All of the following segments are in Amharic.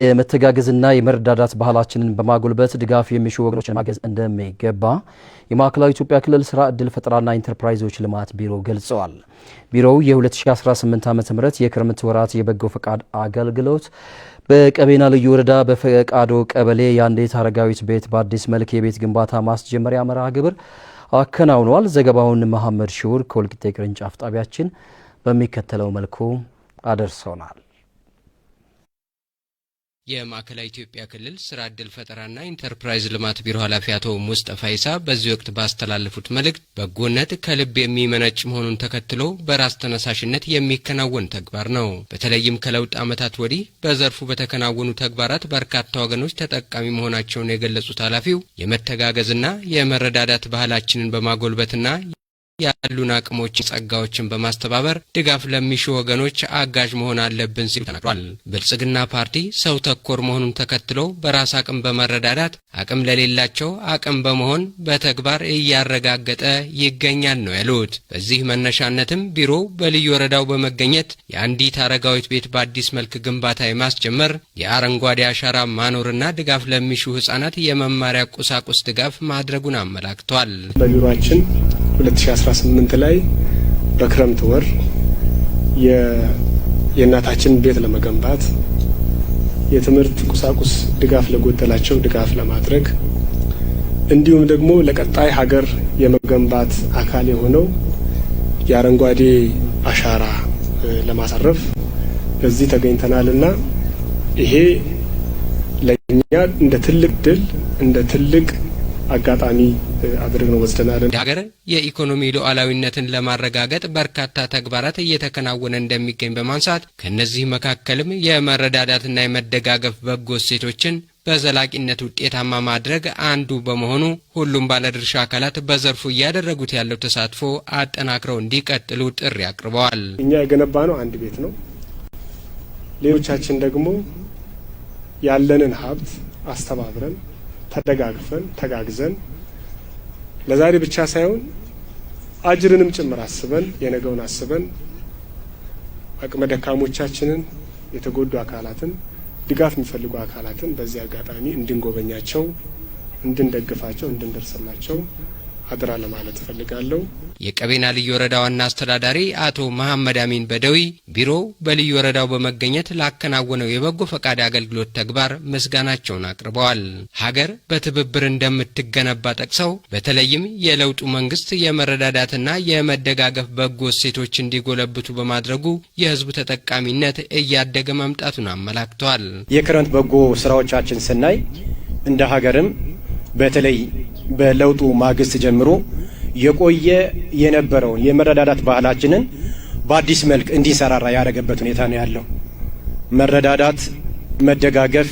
የመተጋገዝና የመረዳዳት ባህላችንን በማጎልበት ድጋፍ የሚሹ ወገኖችን ማገዝ እንደሚገባ የማዕከላዊ ኢትዮጵያ ክልል ስራ ዕድል ፈጠራና ኢንተርፕራይዞች ልማት ቢሮ ገልጸዋል። ቢሮው የ2018 ዓ.ም የክረምት ወራት የበጎ ፈቃድ አገልግሎት በቀቤና ልዩ ወረዳ በፈቃዶ ቀበሌ የአንዲት አረጋዊት ቤት በአዲስ መልክ የቤት ግንባታ ማስጀመሪያ መርሃ ግብር አከናውኗል። ዘገባውን መሐመድ ሹር ከወልቂጤ ቅርንጫፍ ጣቢያችን በሚከተለው መልኩ አደርሰውናል። የማዕከላዊ ኢትዮጵያ ክልል ስራ ዕድል ፈጠራና ኢንተርፕራይዝ ልማት ቢሮ ኃላፊ አቶ ሙስጠፋ ኢሳ በዚህ ወቅት ባስተላለፉት መልእክት በጎነት ከልብ የሚመነጭ መሆኑን ተከትሎ በራስ ተነሳሽነት የሚከናወን ተግባር ነው። በተለይም ከለውጥ ዓመታት ወዲህ በዘርፉ በተከናወኑ ተግባራት በርካታ ወገኖች ተጠቃሚ መሆናቸውን የገለጹት ኃላፊው የመተጋገዝና የመረዳዳት ባህላችንን በማጎልበትና ያሉን አቅሞችን ጸጋዎችን በማስተባበር ድጋፍ ለሚሹ ወገኖች አጋዥ መሆን አለብን ሲሉ ተናግሯል። ብልጽግና ፓርቲ ሰው ተኮር መሆኑን ተከትሎ በራስ አቅም በመረዳዳት አቅም ለሌላቸው አቅም በመሆን በተግባር እያረጋገጠ ይገኛል ነው ያሉት። በዚህ መነሻነትም ቢሮ በልዩ ወረዳው በመገኘት የአንዲት አረጋዊት ቤት በአዲስ መልክ ግንባታ የማስጀመር የአረንጓዴ አሻራ ማኖርና ድጋፍ ለሚሹ ህጻናት የመማሪያ ቁሳቁስ ድጋፍ ማድረጉን አመላክቷል። በቢሮአችን 2018 ላይ በክረምት ወር የእናታችን ቤት ለመገንባት የትምህርት ቁሳቁስ ድጋፍ ለጎደላቸው ድጋፍ ለማድረግ እንዲሁም ደግሞ ለቀጣይ ሀገር የመገንባት አካል የሆነው የአረንጓዴ አሻራ ለማሳረፍ በዚህ ተገኝተናልና ይሄ ለኛ እንደ ትልቅ ድል እንደ ትልቅ አጋጣሚ አድርገን ወስደናል። ሀገር የኢኮኖሚ ሉዓላዊነትን ለማረጋገጥ በርካታ ተግባራት እየተከናወነ እንደሚገኝ በማንሳት ከነዚህ መካከልም የመረዳዳትና የመደጋገፍ በጎ እሴቶችን በዘላቂነት ውጤታማ ማድረግ አንዱ በመሆኑ ሁሉም ባለድርሻ አካላት በዘርፉ እያደረጉት ያለው ተሳትፎ አጠናክረው እንዲቀጥሉ ጥሪ አቅርበዋል። እኛ የገነባነው አንድ ቤት ነው። ሌሎቻችን ደግሞ ያለንን ሀብት አስተባብረን ተደጋግፈን ተጋግዘን ለዛሬ ብቻ ሳይሆን አጅርንም ጭምር አስበን የነገውን አስበን አቅመ ደካሞቻችንን የተጎዱ አካላትን ድጋፍ የሚፈልጉ አካላትን በዚህ አጋጣሚ እንድንጎበኛቸው፣ እንድንደግፋቸው፣ እንድንደርስላቸው አድራ ለማለት ፈልጋለሁ። የቀቤና ልዩ ወረዳ ዋና አስተዳዳሪ አቶ መሐመድ አሚን በደዊ ቢሮ በልዩ ወረዳው በመገኘት ላከናወነው የበጎ ፈቃድ አገልግሎት ተግባር ምስጋናቸውን አቅርበዋል። ሀገር በትብብር እንደምትገነባ ጠቅሰው በተለይም የለውጡ መንግስት የመረዳዳትና የመደጋገፍ በጎ እሴቶች እንዲጎለብቱ በማድረጉ የህዝቡ ተጠቃሚነት እያደገ መምጣቱን አመላክተዋል። የክረምት በጎ ስራዎቻችን ስናይ እንደ ሀገርም በተለይ በለውጡ ማግስት ጀምሮ የቆየ የነበረውን የመረዳዳት ባህላችንን በአዲስ መልክ እንዲሰራራ ያደረገበት ሁኔታ ነው ያለው። መረዳዳት፣ መደጋገፍ፣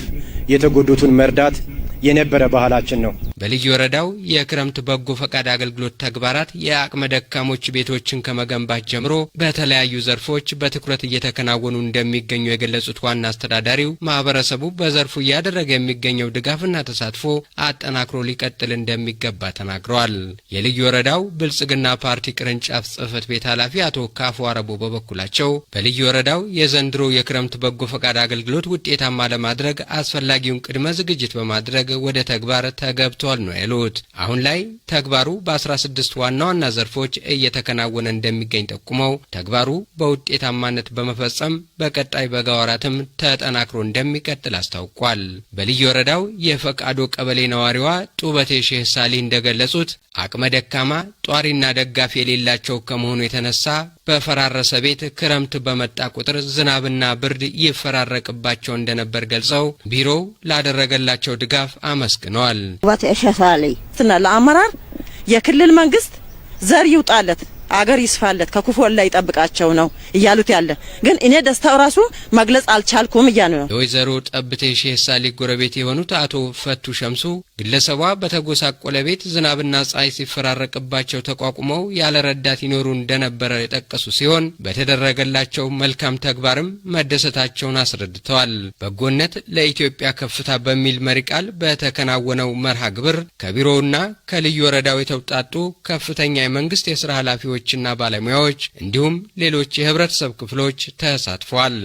የተጎዱትን መርዳት የነበረ ባህላችን ነው። በልዩ ወረዳው የክረምት በጎ ፈቃድ አገልግሎት ተግባራት የአቅመ ደካሞች ቤቶችን ከመገንባት ጀምሮ በተለያዩ ዘርፎች በትኩረት እየተከናወኑ እንደሚገኙ የገለጹት ዋና አስተዳዳሪው ማህበረሰቡ በዘርፉ እያደረገ የሚገኘው ድጋፍና ተሳትፎ አጠናክሮ ሊቀጥል እንደሚገባ ተናግረዋል። የልዩ ወረዳው ብልጽግና ፓርቲ ቅርንጫፍ ጽህፈት ቤት ኃላፊ አቶ ካፉ አረቦ በበኩላቸው በልዩ ወረዳው የዘንድሮ የክረምት በጎ ፈቃድ አገልግሎት ውጤታማ ለማድረግ አስፈላጊውን ቅድመ ዝግጅት በማድረግ ወደ ተግባር ተገብቷል ነው ያሉት። አሁን ላይ ተግባሩ በ16 ዋና ዋና ዘርፎች እየተከናወነ እንደሚገኝ ጠቁመው ተግባሩ በውጤታማነት በመፈጸም በቀጣይ በጋ ወራትም ተጠናክሮ እንደሚቀጥል አስታውቋል። በልዩ ወረዳው የፈቃዶ ቀበሌ ነዋሪዋ ጡበቴ ሼህ ሳሊ እንደገለጹት አቅመ ደካማ ጧሪና ደጋፊ የሌላቸው ከመሆኑ የተነሳ በፈራረሰ ቤት ክረምት በመጣ ቁጥር ዝናብና ብርድ ይፈራረቅባቸው እንደነበር ገልጸው ቢሮው ላደረገላቸው ድጋፍ አመስግነዋል። ለአመራር የክልል መንግስት ዘር ይውጣለት አገር ይስፋለት ከክፉ ላይ ይጠብቃቸው ነው እያሉት ያለ ግን እኔ ደስታው ራሱ መግለጽ አልቻልኩም እያሉ ነው። የወይዘሮ ጠብቴ ሼህ ሳሊ ጎረቤት የሆኑት አቶ ፈቱ ሸምሱ ግለሰቧ በተጎሳቆለ ቤት ዝናብና ፀሐይ ሲፈራረቅባቸው ተቋቁመው ያለ ረዳት ይኖሩ እንደነበረ የጠቀሱ ሲሆን በተደረገላቸው መልካም ተግባርም መደሰታቸውን አስረድተዋል። በጎነት ለኢትዮጵያ ከፍታ በሚል መሪ ቃል በተከናወነው መርሃ ግብር ከቢሮውና ከልዩ ወረዳው የተውጣጡ ከፍተኛ የመንግስት የሥራ ኃላፊዎችና ባለሙያዎች እንዲሁም ሌሎች የህብረተሰብ ክፍሎች ተሳትፈዋል።